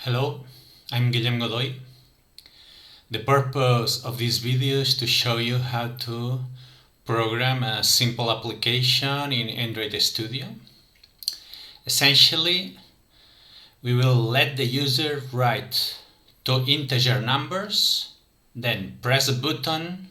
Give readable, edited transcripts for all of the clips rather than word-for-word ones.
Hello, I'm Guillem Godoy. The purpose of this video is to show you how to program a simple application in Android Studio. Essentially, we will let the user write two integer numbers, then press a button,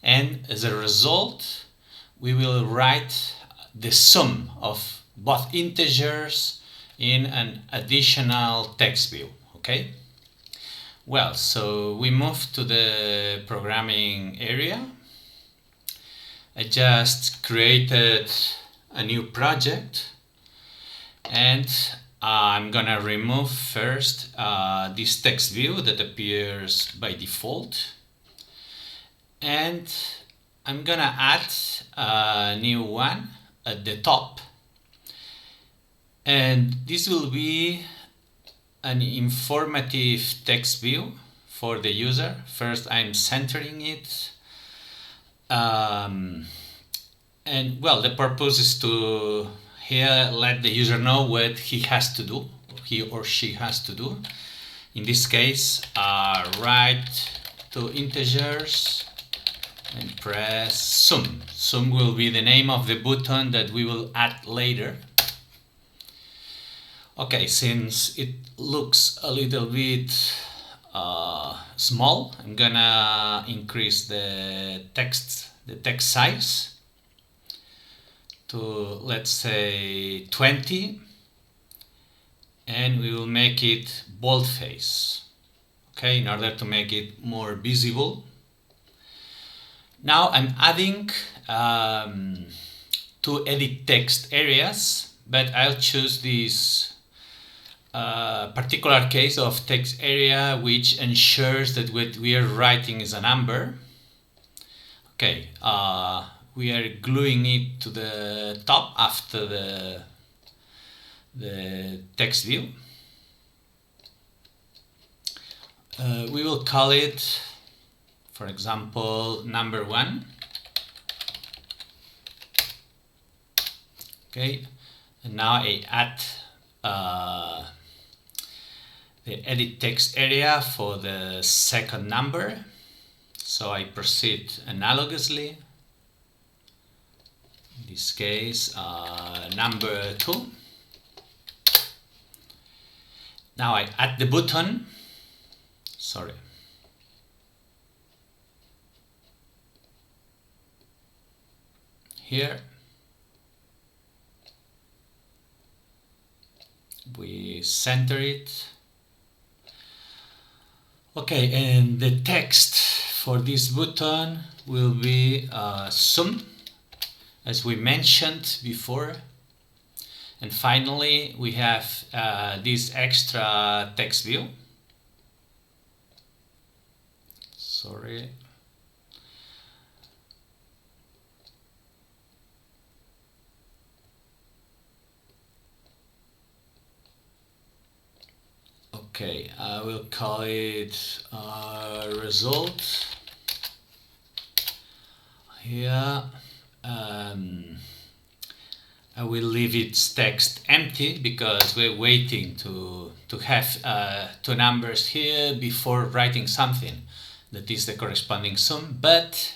and as a result, we will write the sum of both integers in an additional text view, okay? Well, so we move to the programming area. I just created a new project and I'm gonna remove first this text view that appears by default, and I'm gonna add a new one at the top, and this will be an informative text view for the user. First, I'm centering it, and well, the purpose is to here let the user know what he has to do, he or she has to do. In this case, write two integers and press sum. Sum will be the name of the button that we will add later. Okay, since it looks a little bit small, I'm gonna increase the text size to, let's say, 20, and we will make it boldface, okay, in order to make it more visible. Now I'm adding two edit text areas, but I'll choose this particular case of text area which ensures that what we are writing is a number. Okay, we are gluing it to the top after the text view. We will call it, for example, number 1. Okay, and now I add the edit text area for the second number. So I proceed analogously. In this case, number 2. Now I add the button. Sorry. Here we center it. Okay, and the text for this button will be sum, as we mentioned before. And finally, we have this extra text view. Sorry. Okay, I will call it result. Here, I will leave its text empty because we're waiting to have two numbers here before writing something that is the corresponding sum. But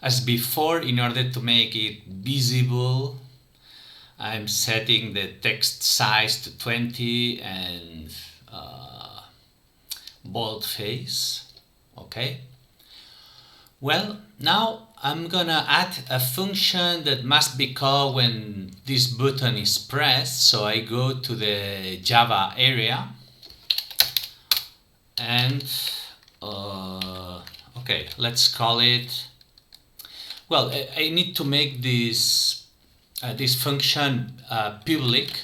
as before, in order to make it visible, I'm setting the text size to 20 and boldface. Okay. Well, now I'm gonna add a function that must be called when this button is pressed. So I go to the Java area and okay, let's call it, well, I need to make this function public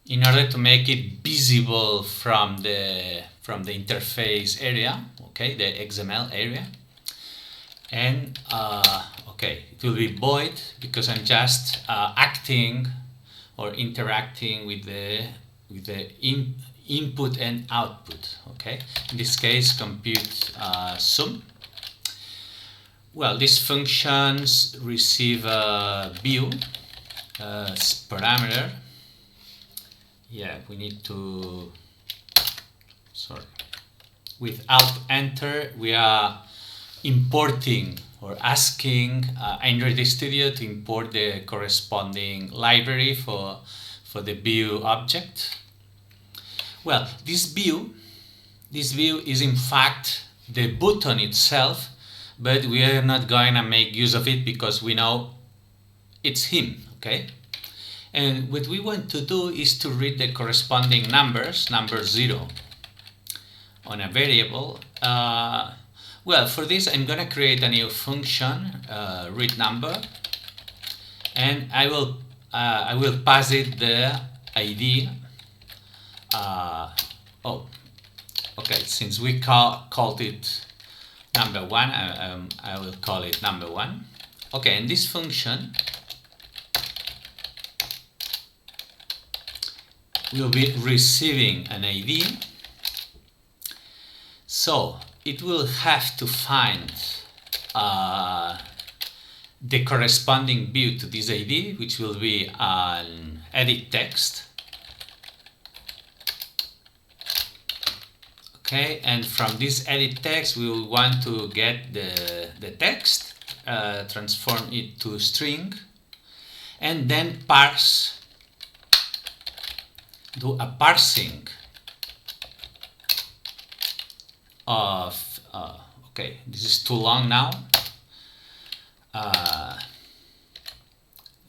in order to make it visible from the interface area, okay, the XML area. And okay, it will be void because I'm just acting or interacting with the input and output. Okay, in this case, compute sum. Well, these functions receive a view as parameter. Yeah, we need to with Alt Enter, we are importing or asking Android Studio to import the corresponding library for the view object. Well, this view is in fact the button itself, but we are not going to make use of it because we know it's him, okay? And what we want to do is to read the corresponding numbers, number 0, on a variable. Well, for this I'm going to create a new function, read number, and I will pass it the ID. Okay, since we called it number 1, I will call it number 1. Okay, and this function will be receiving an ID, so it will have to find the corresponding view to this ID, which will be an edit text. Okay, and from this edit text we will want to get the text, transform it to string, and then do a parsing of okay, this is too long now.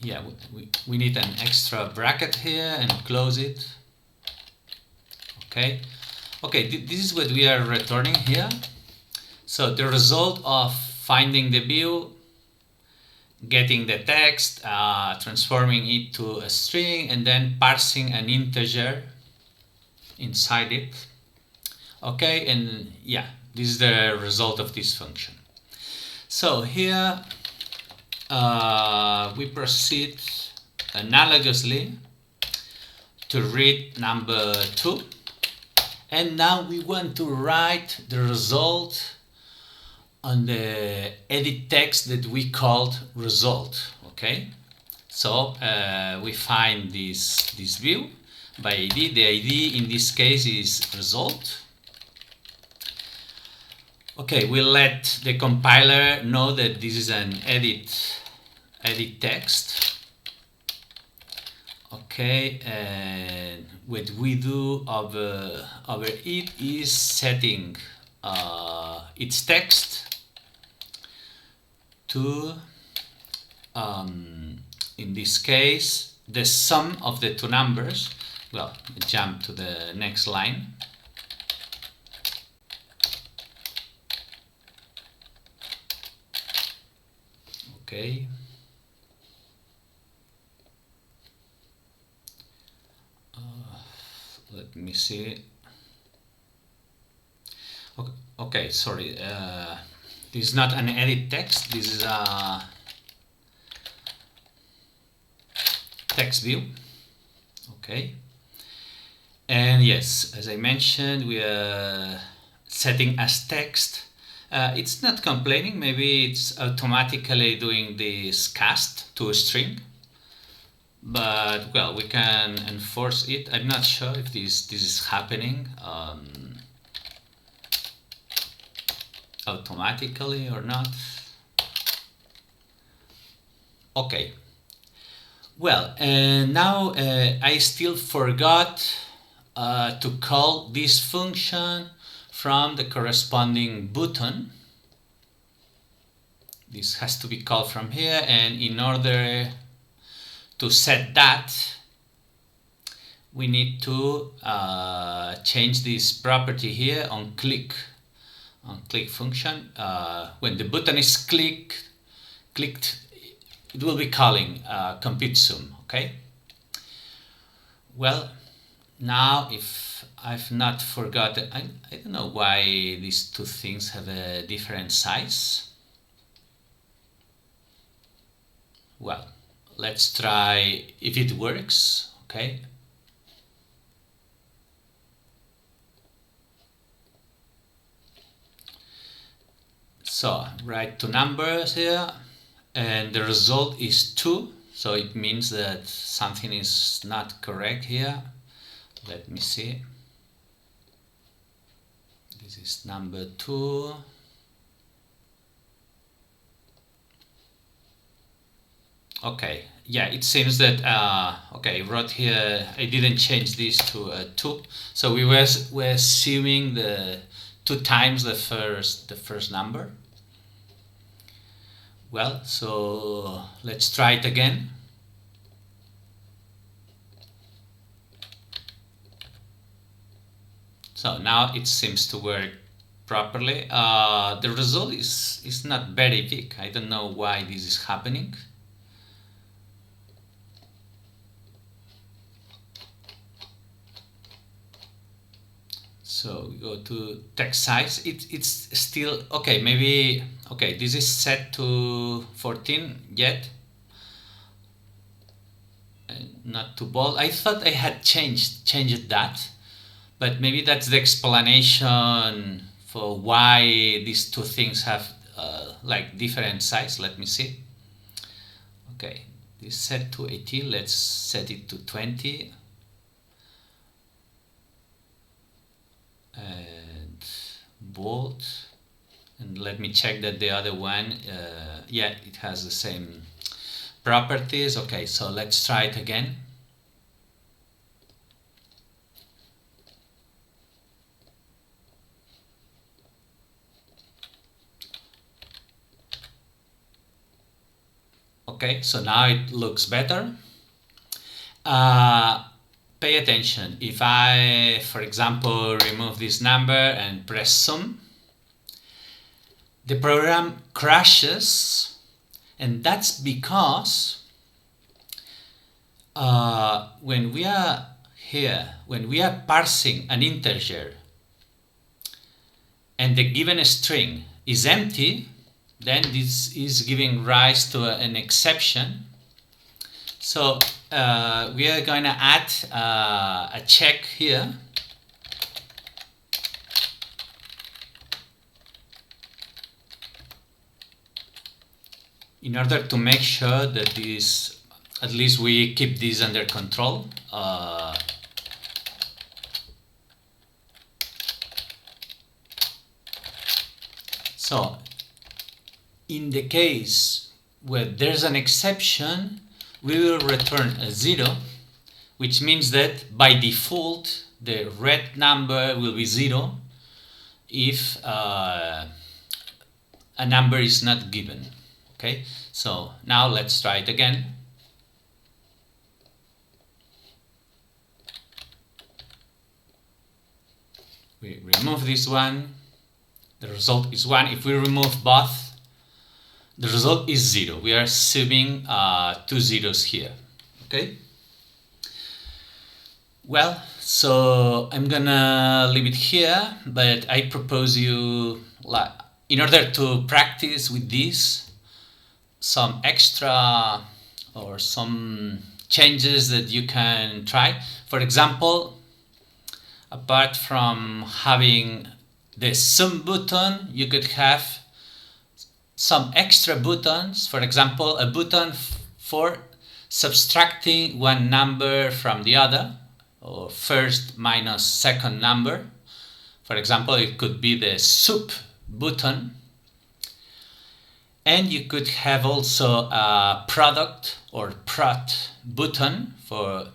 Yeah, we need an extra bracket here and close it. Okay, this is what we are returning here. So the result of finding the view, getting the text, transforming it to a string, and then parsing an integer inside it. Okay, and yeah, this is the result of this function. So here we proceed analogously to read number 2, and now we want to write the result on the edit text that we called result. Okay, so we find this view by ID. The ID in this case is result. Okay, we'll let the compiler know that this is an edit text. Okay, and what we do over it is setting its text to, in this case, the sum of the two numbers. Well, jump to the next line. Okay. Let me see. Okay, sorry. This is not an edit text. This is a text view. Okay. And yes, as I mentioned, we are setting as text. It's not complaining, maybe it's automatically doing this cast to a string, but well, we can enforce it. I'm not sure if this is happening automatically or not. Okay, well, now I still forgot to call this function from the corresponding button. This has to be called from here, and in order to set that, we need to change this property here on click function. When the button is clicked, it will be calling compute sum. Okay. Well, now if I've not forgotten, I don't know why these two things have a different size. Well, let's try if it works. Okay. So write two numbers here, and the result is 2. So it means that something is not correct here. Let me see. This is number 2. Okay, yeah, it seems that okay, I wrote here I didn't change this to 2, so we were assuming the 2 times the first number. Well, so let's try it again. So now it seems to work properly. The result is not very big. I don't know why this is happening. So we go to text size. It's still okay. Maybe okay. This is set to 14 yet. Not too bold. I thought I had changed that, but maybe that's the explanation for why these two things have like different size. Let me see. Okay, this set to 18. Let's set it to 20. And bold, and let me check that the other one yeah, it has the same properties. Okay, so let's try it again. Okay, so now it looks better. Pay attention. If I, for example, remove this number and press sum, the program crashes, and that's because when we are here, when we are parsing an integer and the given string is empty, then this is giving rise to an exception. So we are going to add a check here. In order to make sure that this, at least we keep this under control. So in the case where there's an exception, we will return a 0, which means that by default the red number will be 0 if a number is not given. Okay, so now let's try it again. We remove this one, the result is 1. If we remove both, the result is 0. We are assuming 2 zeros here. Okay. Well, so I'm gonna leave it here, but I propose you, in order to practice with this, some extra or some changes that you can try. For example, apart from having the sum button, you could have some extra buttons. For example, a button for subtracting one number from the other, or first minus second number. For example, it could be the sup button. And you could have also a product or prot button for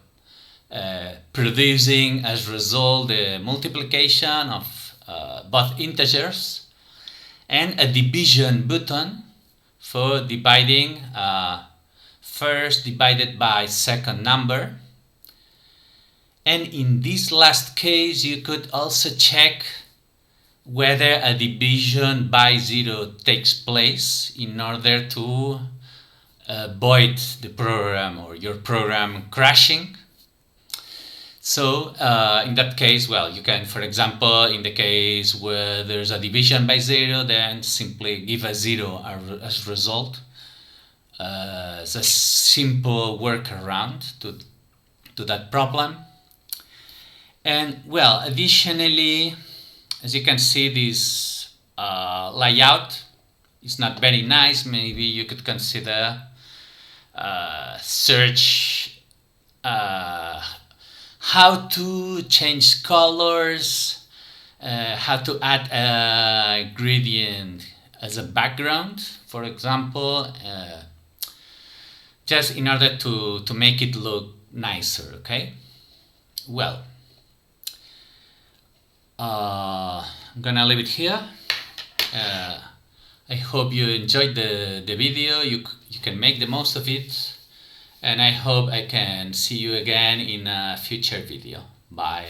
producing as a result the multiplication of both integers, and a division button for dividing first divided by second number. And in this last case, you could also check whether a division by 0 takes place in order to avoid the program or your program crashing. So in that case, well, you can, for example, in the case where there's a division by 0, then simply give a 0 as a result. It's a simple workaround to that problem. And well, additionally, as you can see, this layout is not very nice. Maybe you could consider search how to change colors how to add a gradient as a background, for example, just in order to make it look nicer, okay? Well, I'm gonna leave it here. I hope you enjoyed the video. You can make the most of it, and I hope I can see you again in a future video. Bye.